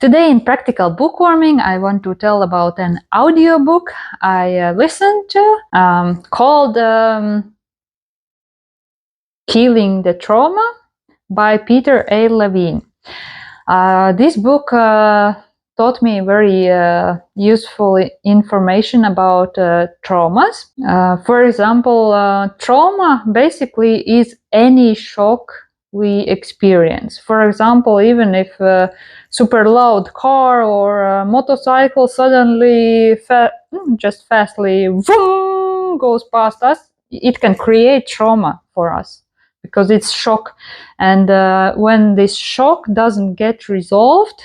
Today in Practical Bookworming, I want to tell about an audiobook I listened to called Healing the Trauma by Peter A. Levine. This book taught me very useful information about traumas. For example, trauma basically is any shock we experience. For example, even if a super loud car or a motorcycle suddenly just fastly vroom, goes past us, it can create trauma for us because it's shock. And when this shock doesn't get resolved,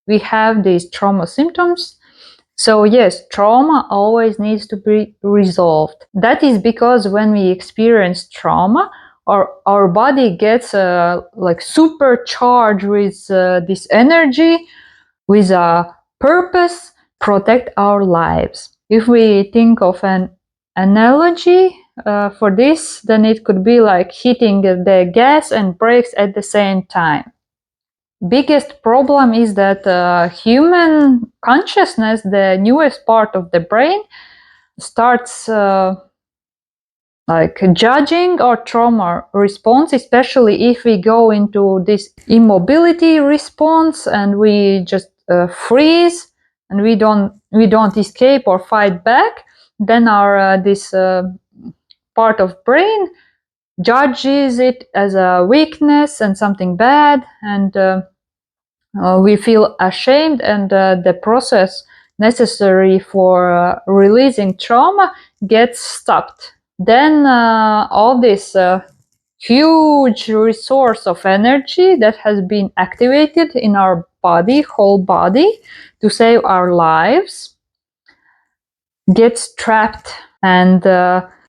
we have these trauma symptoms. So yes, trauma always needs to be resolved. That is because when we experience trauma, our body gets like supercharged with this energy, with a purpose, protect our lives. If we think of an analogy for this, then it could be like hitting the gas and brakes at the same time. Biggest problem is that human consciousness, the newest part of the brain, starts like judging our trauma response, especially if we go into this immobility response and we just freeze and we don't escape or fight back. Then our this part of brain judges it as a weakness and something bad, and we feel ashamed, and the process necessary for releasing trauma gets stopped. Then all this huge resource of energy that has been activated in our body, whole body, to save our lives, gets trapped, and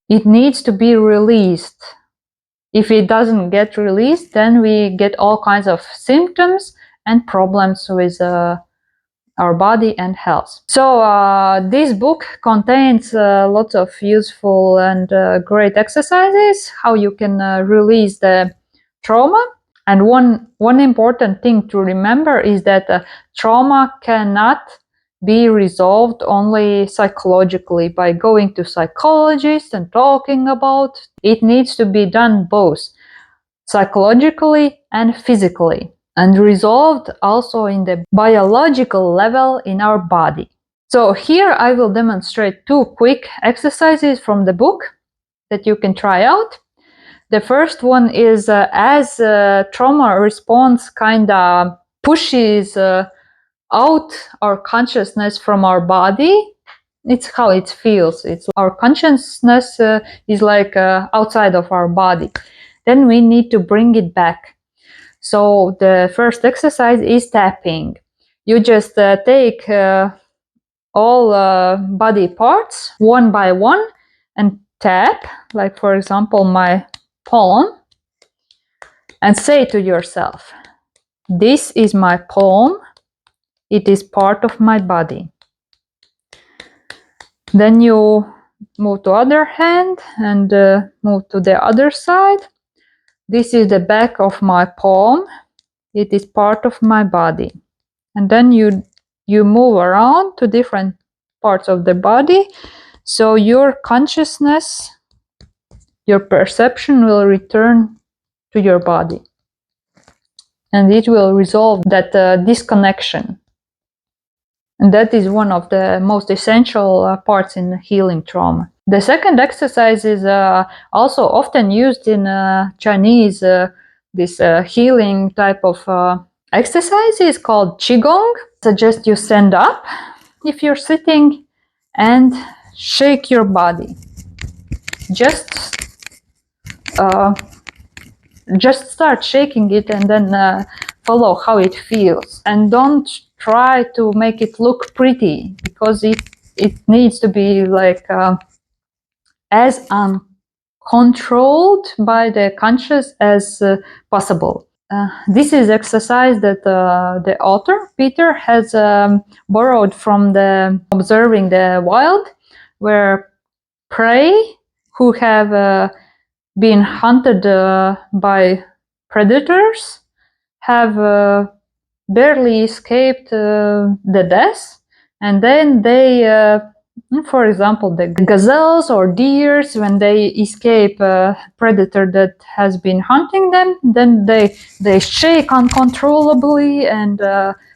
it needs to be released. If it doesn't get released, then we get all kinds of symptoms and problems with our body and health. So this book contains lots of useful and great exercises, how you can release the trauma. And one important thing to remember is that trauma cannot be resolved only psychologically by going to psychologists and talking about. It needs to be done both psychologically and physically, and resolved also in the biological level in our body. So here I will demonstrate two quick exercises from the book that you can try out. The first one is as trauma response kind of pushes out our consciousness from our body. It's how it feels. It's our consciousness is like outside of our body. Then we need to bring it back. So the first exercise is tapping. You just take all body parts one by one and tap, like for example my palm, and say to yourself, this is my palm, it is part of my body. Then you move to other hand and move to the other side. This is the back of my palm, it is part of my body. And then you move around to different parts of the body, so your consciousness, your perception will return to your body, and it will resolve that disconnection. And that is one of the most essential parts in healing trauma. The second exercise is also often used in Chinese, this healing type of exercise is called Qigong. I suggest you stand up if you're sitting and shake your body. Just start shaking it and then follow how it feels. And don't try to make it look pretty, because it needs to be like as uncontrolled by the conscious as possible. This is exercise that the author, Peter, has borrowed from the Observing the Wild, where prey who have been hunted by predators have barely escaped the death, and then they for example, the gazelles or deers, when they escape a predator that has been hunting them, then they shake uncontrollably and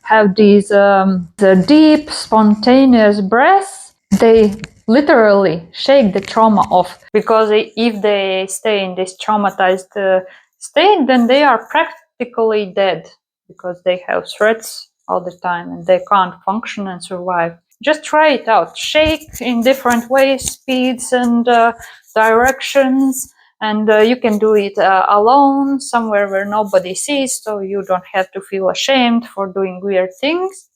have these the deep, spontaneous breaths. They literally shake the trauma off, because if they stay in this traumatized state, then they are practically dead, because they have threats all the time and they can't function and survive. Just try it out. Shake in different ways, speeds, and directions. And you can do it alone, somewhere where nobody sees, so you don't have to feel ashamed for doing weird things.